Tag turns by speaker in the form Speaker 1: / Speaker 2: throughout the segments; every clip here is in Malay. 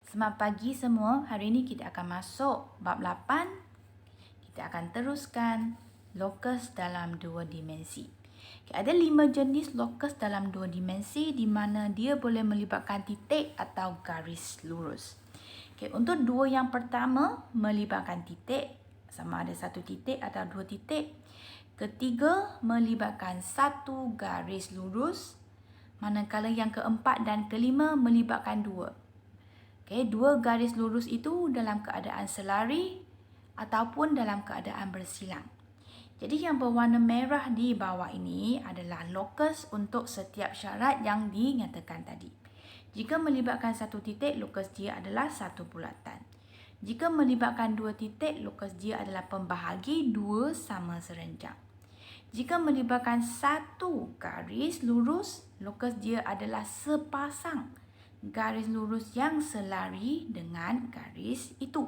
Speaker 1: Selamat pagi semua. Hari ini kita akan masuk bab 8. Kita akan teruskan lokus dalam dua dimensi. Okay, ada 5 jenis lokus dalam dua dimensi di mana dia boleh melibatkan titik atau garis lurus. Okay, untuk dua yang pertama melibatkan titik, sama ada satu titik atau dua titik. Ketiga melibatkan satu garis lurus. Manakala yang keempat dan kelima melibatkan dua. Okay, dua garis lurus itu dalam keadaan selari ataupun dalam keadaan bersilang. Jadi yang berwarna merah di bawah ini adalah lokus untuk setiap syarat yang dinyatakan tadi. Jika melibatkan satu titik, lokus dia adalah satu bulatan. Jika melibatkan dua titik, lokus dia adalah pembahagi dua sama serenjang. Jika melibatkan satu garis lurus, lokus dia adalah sepasang garis lurus yang selari dengan garis itu.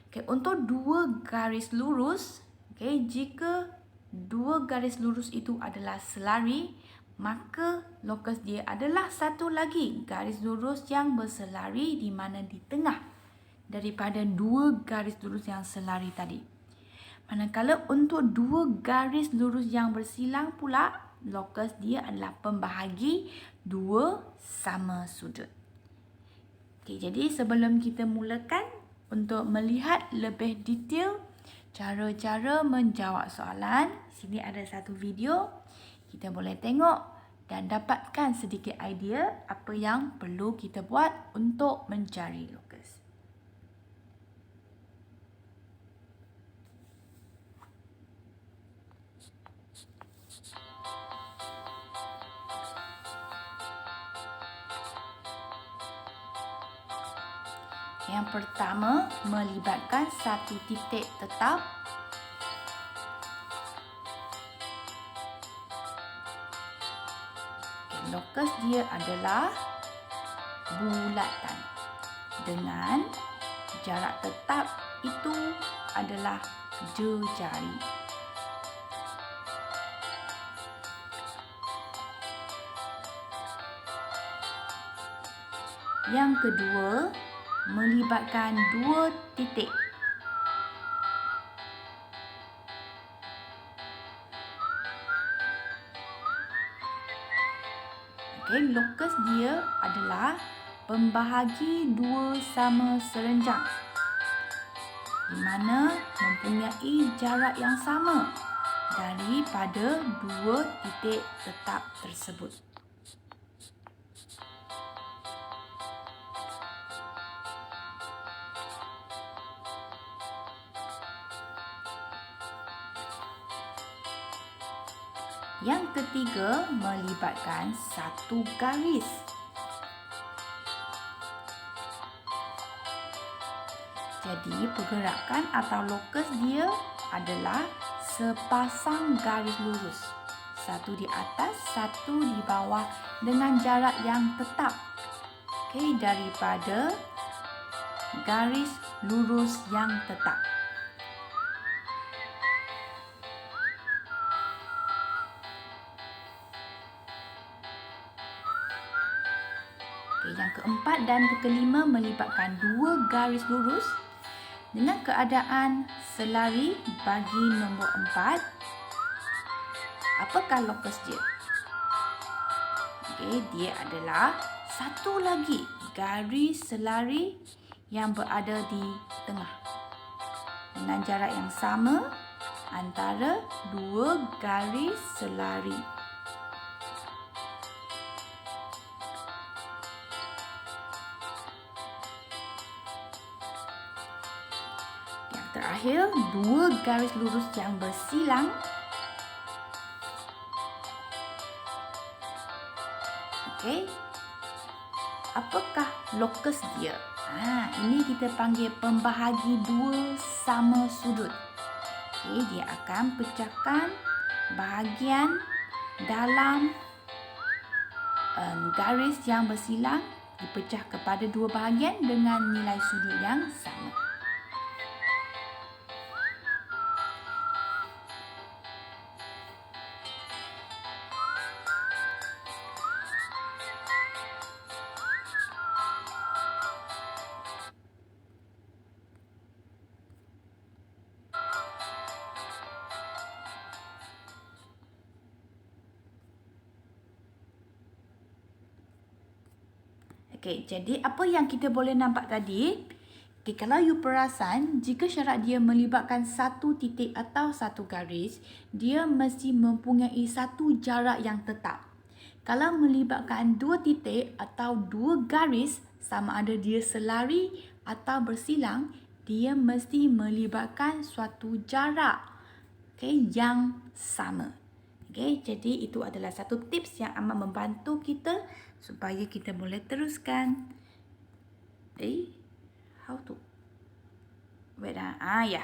Speaker 1: Okay, untuk dua garis lurus, okay, jika dua garis lurus itu adalah selari, maka lokus dia adalah satu lagi garis lurus yang berselari di mana di tengah daripada dua garis lurus yang selari tadi. Manakala untuk dua garis lurus yang bersilang pula, lokus dia adalah pembahagi dua sama sudut. Okay, jadi sebelum kita mulakan, untuk melihat lebih detail cara-cara menjawab soalan, sini ada satu video. Kita boleh tengok dan dapatkan sedikit idea apa yang perlu kita buat untuk mencari lokus. Yang pertama, melibatkan satu titik tetap. Lokus dia adalah bulatan dengan jarak tetap itu adalah jari. Yang kedua, melibatkan dua titik. Okay, lokus dia adalah pembahagi dua sama serenjang, di mana mempunyai jarak yang sama daripada dua titik tetap tersebut. Yang ketiga, melibatkan satu garis. Jadi, pergerakan atau lokus dia adalah sepasang garis lurus. Satu di atas, satu di bawah dengan jarak yang tetap. Okay, daripada garis lurus yang tetap. Yang keempat dan kelima melibatkan dua garis lurus dengan keadaan selari bagi nombor 4. Apakah lokus dia? Okay, dia adalah satu lagi garis selari yang berada di tengah dengan jarak yang sama antara dua garis selari. Terakhir, dua garis lurus yang bersilang. Okey. Apakah lokus dia? Ini kita panggil pembahagi dua sama sudut. Okey, dia akan pecahkan bahagian dalam garis yang bersilang dipecah kepada dua bahagian dengan nilai sudut yang sama. Okey, jadi apa yang kita boleh nampak tadi? Okey, kalau you perasan, jika syarat dia melibatkan satu titik atau satu garis, dia mesti mempunyai satu jarak yang tetap. Kalau melibatkan dua titik atau dua garis, sama ada dia selari atau bersilang, dia mesti melibatkan suatu jarak, okey, yang sama. Okey, jadi itu adalah satu tips yang amat membantu kita supaya kita boleh teruskan. How to? Wait ya.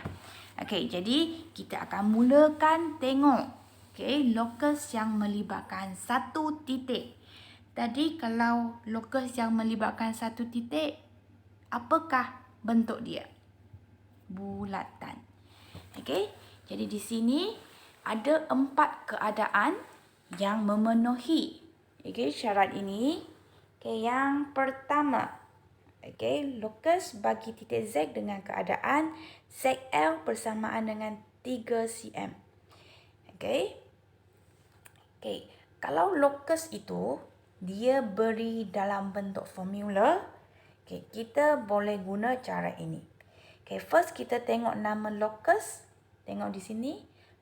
Speaker 1: Okey, jadi kita akan mulakan tengok. Okey, locus yang melibatkan satu titik. Tadi kalau locus yang melibatkan satu titik, apakah bentuk dia? Bulatan. Okey, jadi di sini ada 4 keadaan yang memenuhi syarat ini. Yang pertama, locus bagi titik Z dengan keadaan ZL bersamaan dengan 3 cm. Kalau locus itu dia beri dalam bentuk formula, kita boleh guna cara ini. First kita tengok nama locus. Tengok di sini,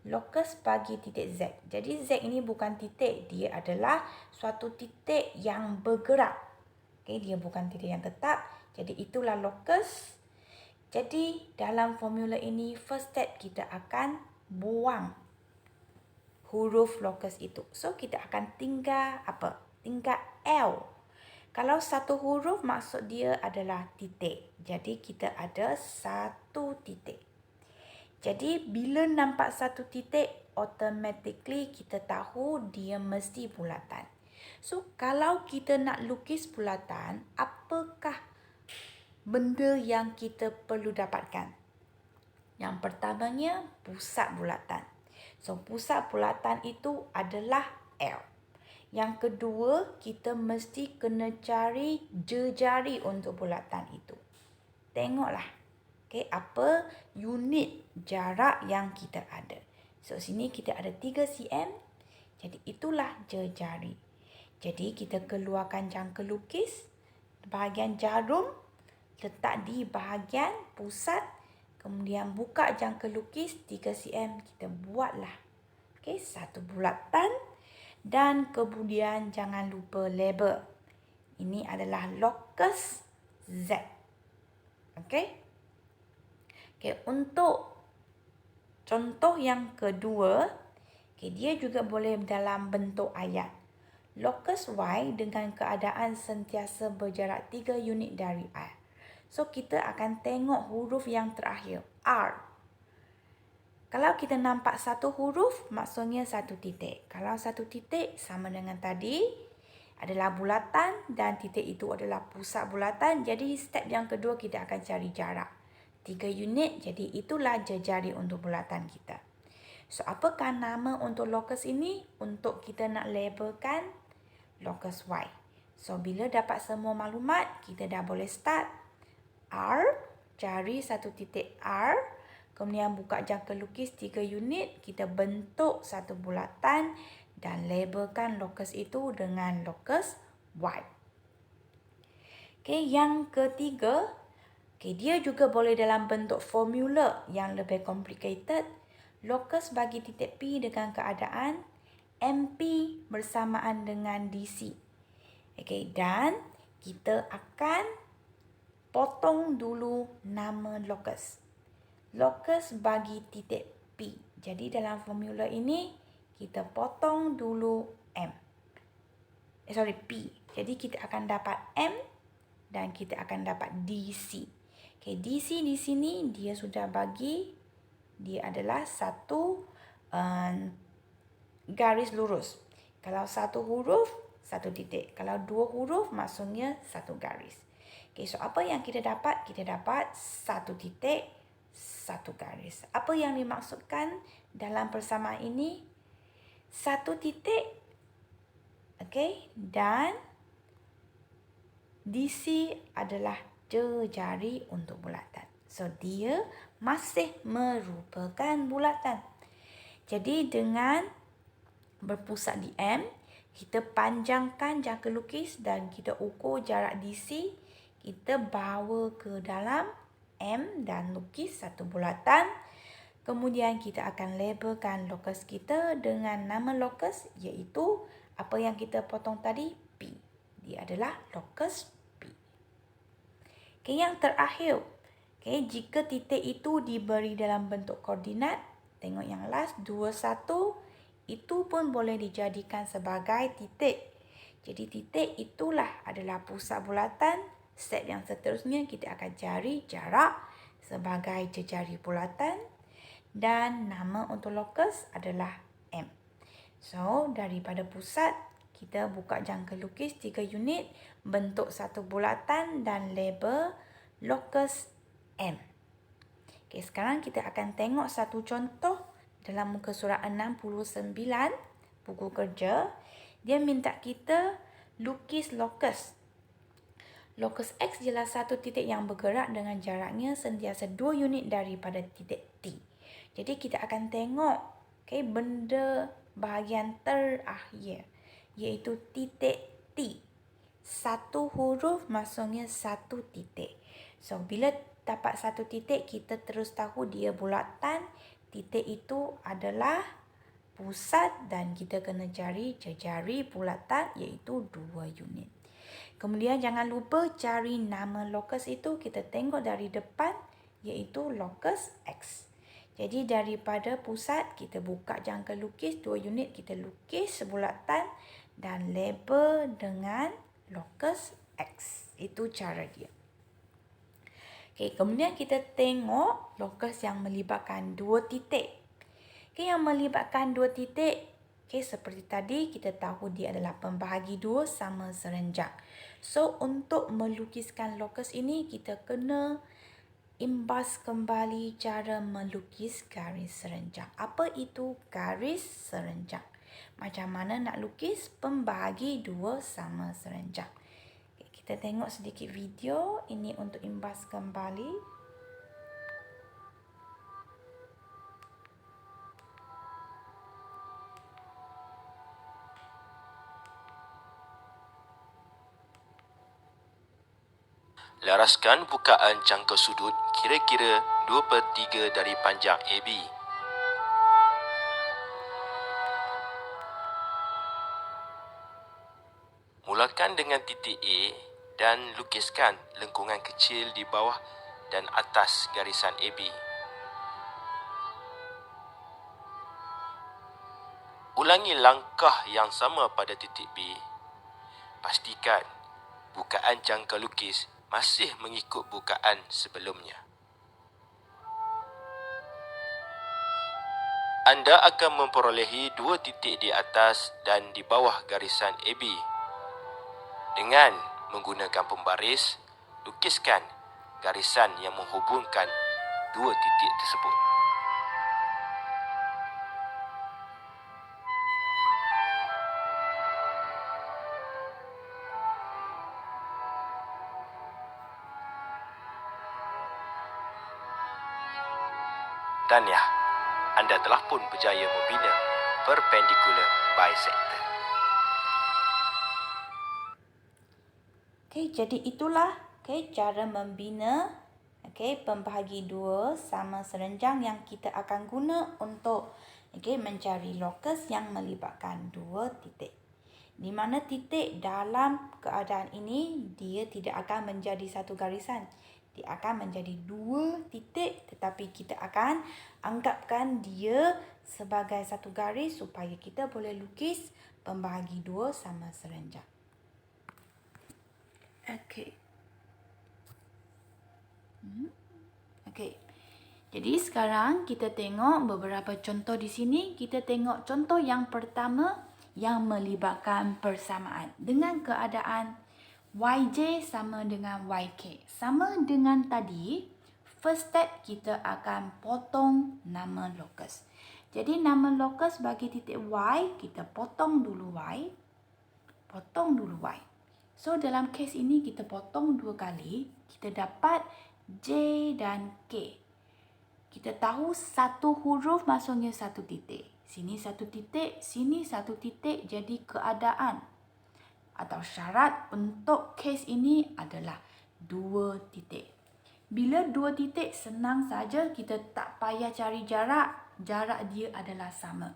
Speaker 1: locus bagi titik Z. Jadi Z ini bukan titik, dia adalah suatu titik yang bergerak. Dia bukan titik yang tetap. Jadi itulah locus. Jadi dalam formula ini, first step kita akan buang huruf locus itu. So kita akan tinggal apa? Tinggal L. Kalau satu huruf maksud dia adalah titik. Jadi kita ada satu titik. Jadi bila nampak satu titik, automatically kita tahu dia mesti bulatan. So kalau kita nak lukis bulatan, apakah benda yang kita perlu dapatkan? Yang pertamanya, pusat bulatan. So pusat bulatan itu adalah L. Yang kedua, kita mesti kena cari jejari untuk bulatan itu. Tengoklah, apa unit jarak yang kita ada. So, sini kita ada 3 cm. Jadi, itulah jejari. Jadi, kita keluarkan jangka lukis. Bahagian jarum letak di bahagian pusat. Kemudian, buka jangka lukis 3 cm. Kita buatlah satu bulatan. Dan kemudian jangan lupa label. Ini adalah locus Z. Untuk contoh yang kedua, dia juga boleh dalam bentuk ayat. Locus Y dengan keadaan sentiasa berjarak 3 unit dari R. So, kita akan tengok huruf yang terakhir, R. Kalau kita nampak satu huruf, maksudnya satu titik. Kalau satu titik sama dengan tadi, adalah bulatan dan titik itu adalah pusat bulatan. Jadi step yang kedua kita akan cari jarak. 3 unit, jadi itulah jejari untuk bulatan kita. So, apakah nama untuk locus ini? Untuk kita nak labelkan locus Y. So, bila dapat semua maklumat, kita dah boleh start. R, cari satu titik R. Kemudian buka jangka lukis 3 unit, kita bentuk satu bulatan dan labelkan locus itu dengan locus Y. Yang ketiga, dia juga boleh dalam bentuk formula yang lebih complicated. Locus bagi titik P dengan keadaan MP bersamaan dengan DC. Dan kita akan potong dulu nama locus. Locus bagi titik P. Jadi dalam formula ini, kita potong dulu P. Jadi kita akan dapat M dan kita akan dapat DC. DC di sini dia sudah bagi, dia adalah satu garis lurus. Kalau satu huruf, satu titik. Kalau dua huruf, maksudnya satu garis. So apa yang kita dapat? Kita dapat satu titik, satu garis. Apa yang dimaksudkan dalam persamaan ini? Satu titik, dan DC adalah jejari untuk bulatan. So, dia masih merupakan bulatan. Jadi, dengan berpusat di M, Kita panjangkan jangka lukis dan kita ukur jarak DC. Kita bawa ke dalam M dan lukis satu bulatan. Kemudian kita akan labelkan locus kita dengan nama locus iaitu apa yang kita potong tadi, P. Dia adalah locus P. Okay, yang terakhir. Okay, jika titik itu diberi dalam bentuk koordinat, tengok yang last 21, itu pun boleh dijadikan sebagai titik. Jadi titik itulah adalah pusat bulatan. Step yang seterusnya kita akan cari jarak sebagai jejari bulatan. Dan nama untuk locus adalah M. So, daripada pusat, kita buka jangka lukis 3 unit, bentuk satu bulatan dan label locus M. Okay, sekarang kita akan tengok satu contoh dalam muka surat 69, buku kerja. Dia minta kita lukis locus. Locus X ialah satu titik yang bergerak dengan jaraknya sentiasa 2 unit daripada titik T. Jadi kita akan tengok benda bahagian terakhir iaitu titik T. Satu huruf maksudnya satu titik. So bila dapat satu titik kita terus tahu dia bulatan. Titik itu adalah pusat dan kita kena cari jejari bulatan iaitu 2 unit. Kemudian jangan lupa cari nama locus itu, kita tengok dari depan iaitu locus X. Jadi daripada pusat kita buka jangka lukis 2 unit, kita lukis sebulatan dan label dengan locus X. Itu cara dia. Okay, kemudian kita tengok locus yang melibatkan 2 titik. Okay, yang melibatkan 2 titik, seperti tadi kita tahu dia adalah pembahagi 2 sama serenjang. So untuk melukiskan locus ini kita kena imbas kembali cara melukis garis serenjang. Apa itu garis serenjang? Macam mana nak lukis pembahagi 2 sama serenjang? Kita tengok sedikit video ini untuk imbas kembali.
Speaker 2: Laraskan bukaan jangka sudut kira-kira 2/3 dari panjang AB. Mulakan dengan titik A dan lukiskan lengkungan kecil di bawah dan atas garisan AB. Ulangi langkah yang sama pada titik B. Pastikan bukaan jangka lukis masih mengikut bukaan sebelumnya. Anda akan memperolehi 2 titik di atas dan di bawah garisan AB. Dengan menggunakan pembaris, lukiskan garisan yang menghubungkan 2 titik tersebut. Tahniah, anda telah pun berjaya membina perpendicular bisector.
Speaker 1: Jadi itulah cara membina pembahagi 2 sama serenjang yang kita akan guna untuk mencari locus yang melibatkan 2 titik. Di mana titik dalam keadaan ini dia tidak akan menjadi satu garisan. Dia akan menjadi 2 titik, tetapi kita akan anggapkan dia sebagai satu garis supaya kita boleh lukis pembahagi 2 sama serenjang. Jadi sekarang kita tengok beberapa contoh di sini. Kita tengok contoh yang pertama yang melibatkan persamaan dengan keadaan YJ sama dengan YK. Sama dengan tadi, first step kita akan potong nama locus. Jadi nama locus bagi titik Y, kita potong dulu Y. Potong dulu Y. So dalam kes ini kita potong 2 kali, kita dapat J dan K. Kita tahu satu huruf maksudnya satu titik. Sini satu titik, sini satu titik, jadi keadaan atau syarat untuk kes ini adalah 2 titik. Bila 2 titik, senang saja, kita tak payah cari jarak. Jarak dia adalah sama.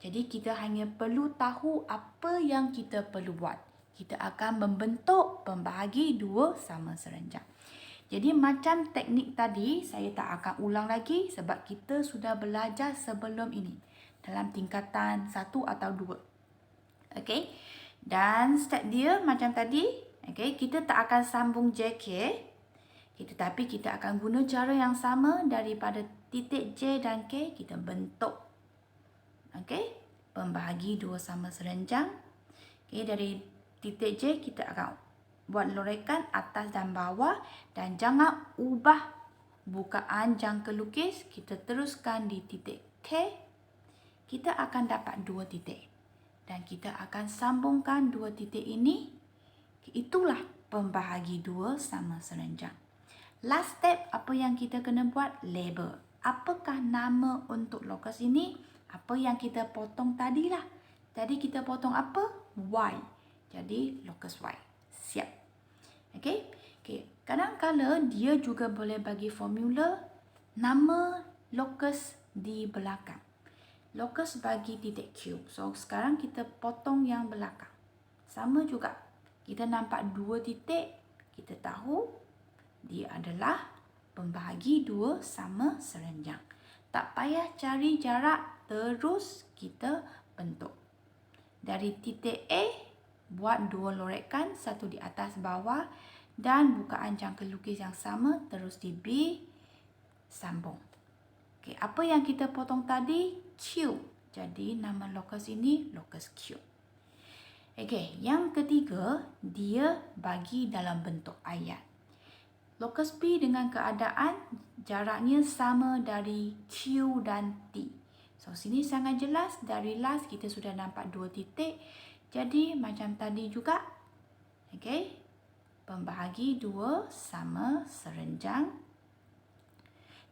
Speaker 1: Jadi kita hanya perlu tahu apa yang kita perlu buat. Kita akan membentuk pembahagi 2 sama serenjang. Jadi macam teknik tadi, saya tak akan ulang lagi sebab kita sudah belajar sebelum ini dalam tingkatan 1 atau 2. Okey. Dan step dia macam tadi, okey, kita tak akan sambung JK. Tetapi kita akan guna cara yang sama daripada titik J dan K, kita bentuk. Okey, pembahagi 2 sama serenjang. Okey, dari titik J kita akan buat lorekan atas dan bawah dan jangan ubah bukaan jangka lukis. Kita teruskan di titik K. Kita akan dapat 2 titik. Dan kita akan sambungkan 2 titik ini. Itulah pembahagi 2 sama serenjang. Last step, apa yang kita kena buat? Label. Apakah nama untuk locus ini? Apa yang kita potong tadilah. Tadi kita potong apa? Y. Jadi locus Y. Siap. Okey. Kadang-kadang dia juga boleh bagi formula nama locus di belakang. Locus bagi titik Q. So, sekarang kita potong yang belakang. Sama juga. Kita nampak 2 titik. Kita tahu dia adalah pembahagi 2 sama serenjang. Tak payah cari jarak. Terus kita bentuk. Dari titik A, buat 2 lorekan. Satu di atas bawah. Dan bukaan jangka lukis yang sama. Terus di B, sambung. Okay, apa yang kita potong tadi? Q. Jadi nama locus ini locus Q. Okey, yang ketiga, dia bagi dalam bentuk ayat. Locus P dengan keadaan jaraknya sama dari Q dan T. So, sini sangat jelas. Dari last kita sudah nampak 2 titik. Jadi, macam tadi juga. Okey, pembahagi 2 sama serenjang.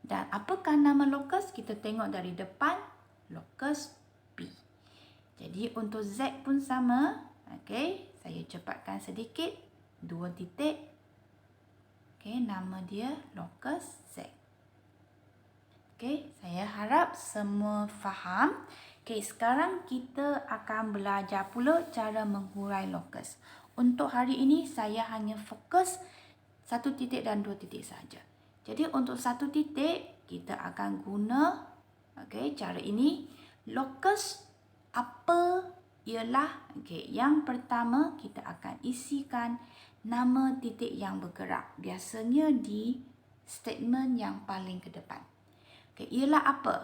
Speaker 1: Dan apakah nama locus? Kita tengok dari depan, locus P. Jadi untuk Z pun sama. Okey, saya cepatkan sedikit. 2 titik. Okey, nama dia locus Z. Okey, saya harap semua faham. Okey, sekarang kita akan belajar pula cara menghurai locus. Untuk hari ini saya hanya fokus 1 titik dan 2 titik saja. Jadi untuk 1 titik kita akan guna cara ini. Locus apa ialah? Yang pertama kita akan isikan nama titik yang bergerak. Biasanya di statement yang paling ke depan. Ialah apa?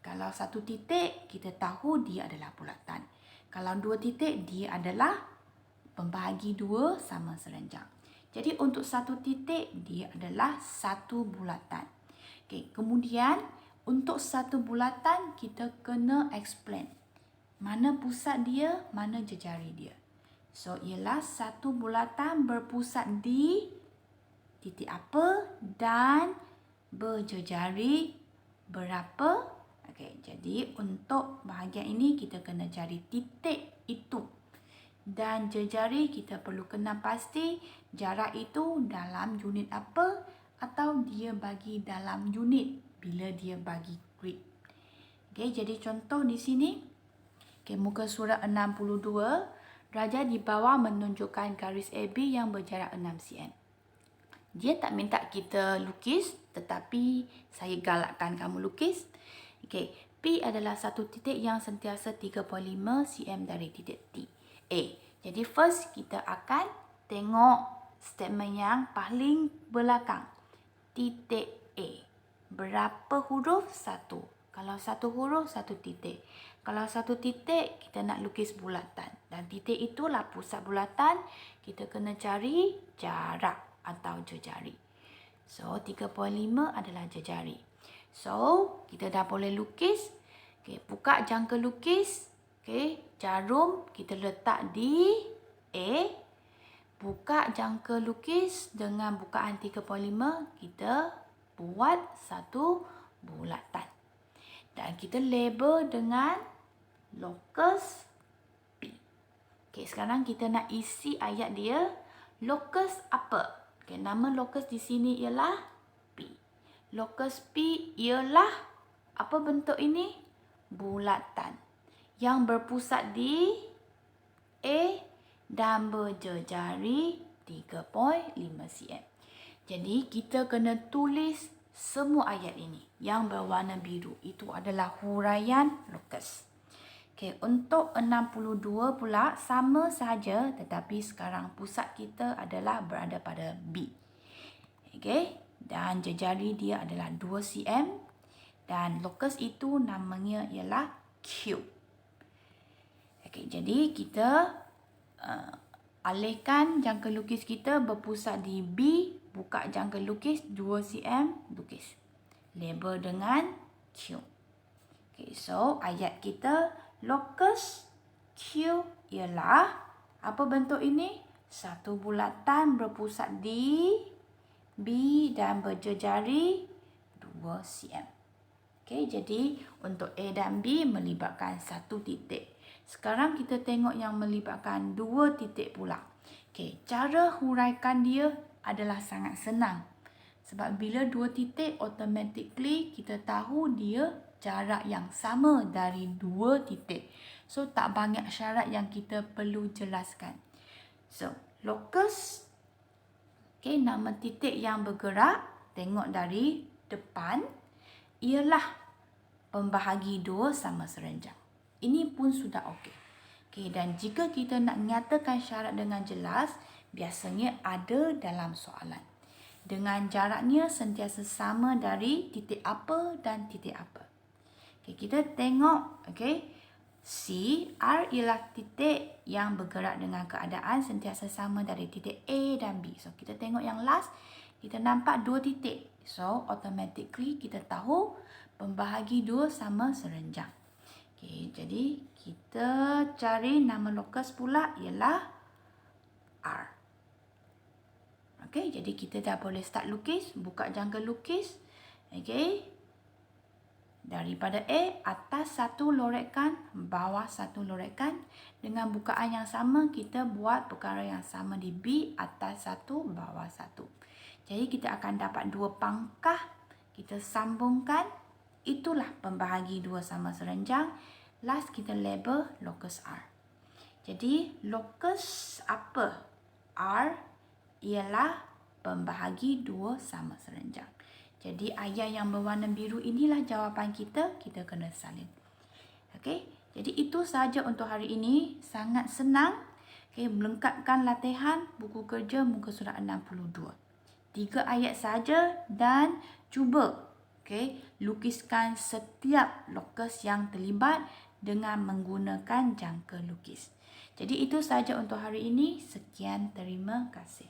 Speaker 1: Kalau 1 titik kita tahu dia adalah bulatan. Kalau 2 titik dia adalah pembahagi 2 sama serenjang. Jadi untuk 1 titik dia adalah 1 bulatan. Kemudian untuk 1 bulatan kita kena explain. Mana pusat dia, mana jejari dia. So ialah 1 bulatan berpusat di titik apa dan berjejari berapa. Jadi untuk bahagian ini kita kena cari titik itu. Dan jejari kita perlu kenal pasti jarak itu dalam unit apa atau dia bagi dalam unit bila dia bagi grid. Jadi contoh di sini. Muka surat 62. Raja di bawah menunjukkan garis AB yang berjarak 6 cm. Dia tak minta kita lukis tetapi saya galakkan kamu lukis. P adalah 1 titik yang sentiasa 3.5 cm dari titik T. Jadi first kita akan tengok statement yang paling belakang. Titik A. Berapa huruf? 1. Kalau 1 huruf, 1 titik. Kalau 1 titik, kita nak lukis bulatan. Dan titik itulah pusat bulatan. Kita kena cari jarak atau jejari. So, 3.5 adalah jejari. So, kita dah boleh lukis. Buka jangka lukis. Jarum kita letak di A. Buka jangka lukis dengan bukaan 3.5. Kita buat 1 bulatan. Dan kita label dengan Lokus P. Okey, sekarang kita nak isi ayat dia. Lokus apa? Okey, nama lokus di sini ialah P. Lokus P ialah apa bentuk ini? Bulatan. Yang berpusat di A dan berjejari 3.5 cm. Jadi kita kena tulis semua ayat ini yang berwarna biru. Itu adalah huraian lokus. Okey, untuk 62 pula sama sahaja, tetapi sekarang pusat kita adalah berada pada B. Okey, dan jejari dia adalah 2 cm dan lokus itu namanya ialah Q. Okey, jadi kita alihkan jangka lukis kita berpusat di B, buka jangka lukis 2 cm, lukis. Label dengan Q. Okay, so ayat kita lokus Q ialah apa bentuk ini? Satu bulatan berpusat di B dan berjejari 2 cm. Okay, jadi untuk A dan B melibatkan satu titik. Sekarang kita tengok yang melibatkan 2 titik pula. Okay, cara huraikan dia adalah sangat senang. Sebab bila 2 titik, automatically kita tahu dia jarak yang sama dari 2 titik. So, tak banyak syarat yang kita perlu jelaskan. So, lokus, okay, nama titik yang bergerak, tengok dari depan, ialah pembahagi 2 sama serenjang. Ini pun sudah okey. Okay, dan jika kita nak nyatakan syarat dengan jelas, biasanya ada dalam soalan. Dengan jaraknya sentiasa sama dari titik apa dan titik apa. Okay, kita tengok, okay, C, R ialah titik yang bergerak dengan keadaan sentiasa sama dari titik A dan B. So, kita tengok yang last, kita nampak 2 titik. So, automatically kita tahu pembahagi 2 sama serenjang. Okay, jadi kita cari nama lokus pula ialah R. Okay, jadi kita dah boleh start lukis. Buka jangka lukis. Okay. Daripada A, atas satu lorekkan, bawah satu lorekkan. Dengan bukaan yang sama, kita buat perkara yang sama di B, atas satu, bawah satu. Jadi kita akan dapat 2 pangkah. Kita sambungkan. Itulah pembahagi 2 sama serenjang. Last kita label lokus R. Jadi lokus apa? R ialah pembahagi 2 sama serenjang. Jadi ayat yang berwarna biru inilah jawapan kita. Kita kena salin. Okey. Jadi itu sahaja untuk hari ini. Sangat senang. Okey, melengkapkan latihan buku kerja muka surat 62. 3 ayat saja dan cuba, okey, lukiskan setiap lokus yang terlibat dengan menggunakan jangka lukis. Jadi itu sahaja untuk hari ini. Sekian, terima kasih.